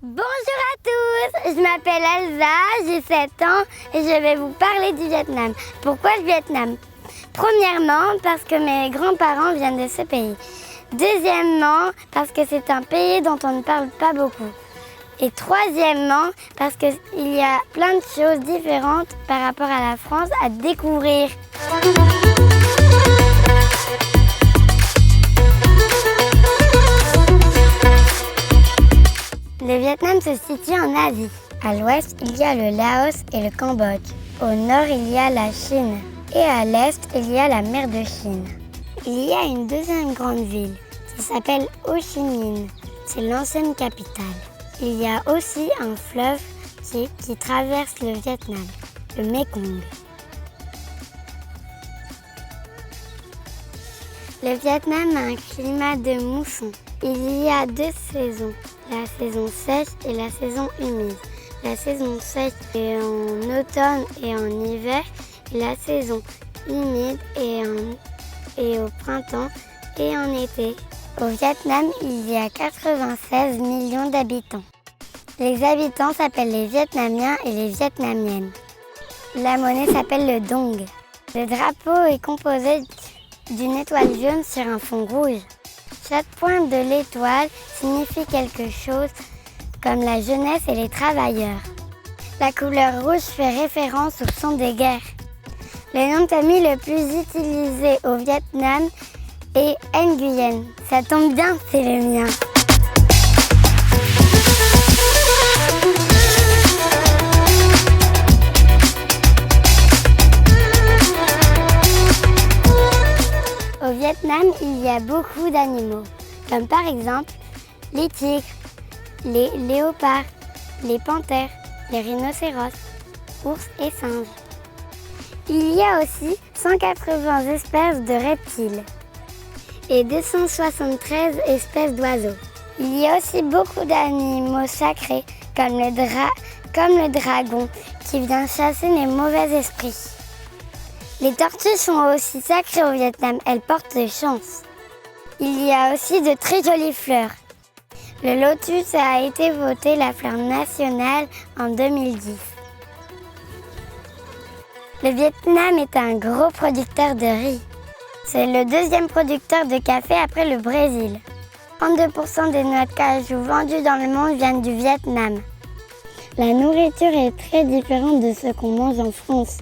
Bonjour à tous, je m'appelle Elsa, j'ai 7 ans et je vais vous parler du Vietnam. Pourquoi le Vietnam? Premièrement, parce que mes grands-parents viennent de ce pays. Deuxièmement, parce que c'est un pays dont on ne parle pas beaucoup. Et troisièmement, parce qu'il y a plein de choses différentes par rapport à la France à découvrir. Le Vietnam se situe en Asie. À l'ouest, il y a le Laos et le Cambodge. Au nord, il y a la Chine. Et à l'est, il y a la mer de Chine. Il y a une deuxième grande ville qui s'appelle Ho Chi Minh. C'est l'ancienne capitale. Il y a aussi un fleuve qui traverse le Vietnam, le Mekong. Le Vietnam a un climat de mousson. Il y a 2 saisons, la saison sèche et la saison humide. La saison sèche est en automne et en hiver, et la saison humide est au printemps et en été. Au Vietnam, il y a 96 millions d'habitants. Les habitants s'appellent les Vietnamiens et les Vietnamiennes. La monnaie s'appelle le dong. Le drapeau est composé d'une étoile jaune sur un fond rouge. Chaque pointe de l'étoile signifie quelque chose, comme la jeunesse et les travailleurs. La couleur rouge fait référence au son des guerres. Le nom de famille le plus utilisé au Vietnam est Nguyen. Ça tombe bien, c'est le mien. Au Vietnam, il y a beaucoup d'animaux, comme par exemple les tigres, les léopards, les panthères, les rhinocéros, ours et singes. Il y a aussi 180 espèces de reptiles et 273 espèces d'oiseaux. Il y a aussi beaucoup d'animaux sacrés, comme le dragon, qui vient chasser les mauvais esprits. Les tortues sont aussi sacrées au Vietnam, elles portent chance. Il y a aussi de très jolies fleurs. Le lotus a été voté la fleur nationale en 2010. Le Vietnam est un gros producteur de riz. C'est le 2e producteur de café après le Brésil. 32% des noix de cajou vendues dans le monde viennent du Vietnam. La nourriture est très différente de ce qu'on mange en France.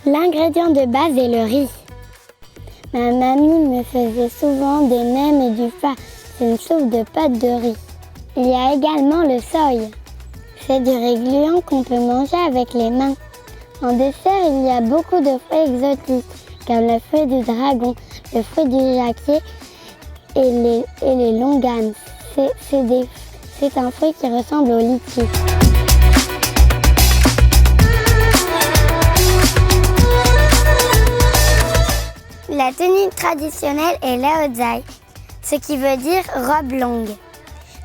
L'ingrédient de base est le riz. Ma mamie me faisait souvent des nems et du pho. C'est une soupe de pâte de riz. Il y a également le soy. C'est du riz gluant qu'on peut manger avec les mains. En dessert, il y a beaucoup de fruits exotiques, comme le fruit du dragon, le fruit du jacquier et les longanes. C'est un fruit qui ressemble au litchi. La tenue traditionnelle est Lao Dai, ce qui veut dire robe longue.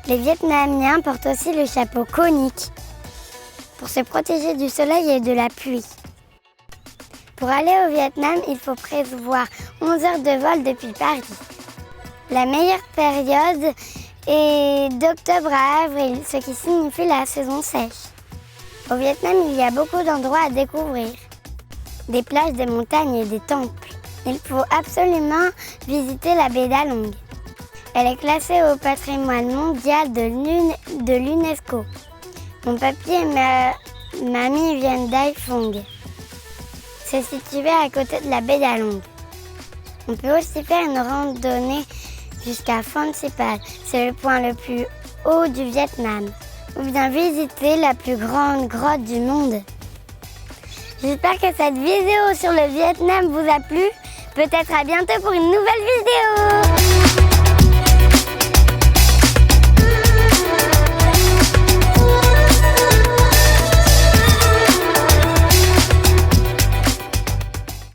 Les Vietnamiens portent aussi le chapeau conique pour se protéger du soleil et de la pluie. Pour aller au Vietnam, il faut prévoir 11 heures de vol depuis Paris. La meilleure période est d'octobre à avril, ce qui signifie la saison sèche. Au Vietnam, il y a beaucoup d'endroits à découvrir. Des plages, des montagnes et des temples. Il faut absolument visiter la baie Da Long. Elle est classée au patrimoine mondial de l'UNESCO. Mon papy et ma mamie viennent d'Hai Phong. C'est situé à côté de la baie Da Long. On peut aussi faire une randonnée jusqu'à Phan Xiphat. C'est le point le plus haut du Vietnam. Ou bien visiter la plus grande grotte du monde. J'espère que cette vidéo sur le Vietnam vous a plu. Peut-être à bientôt pour une nouvelle vidéo.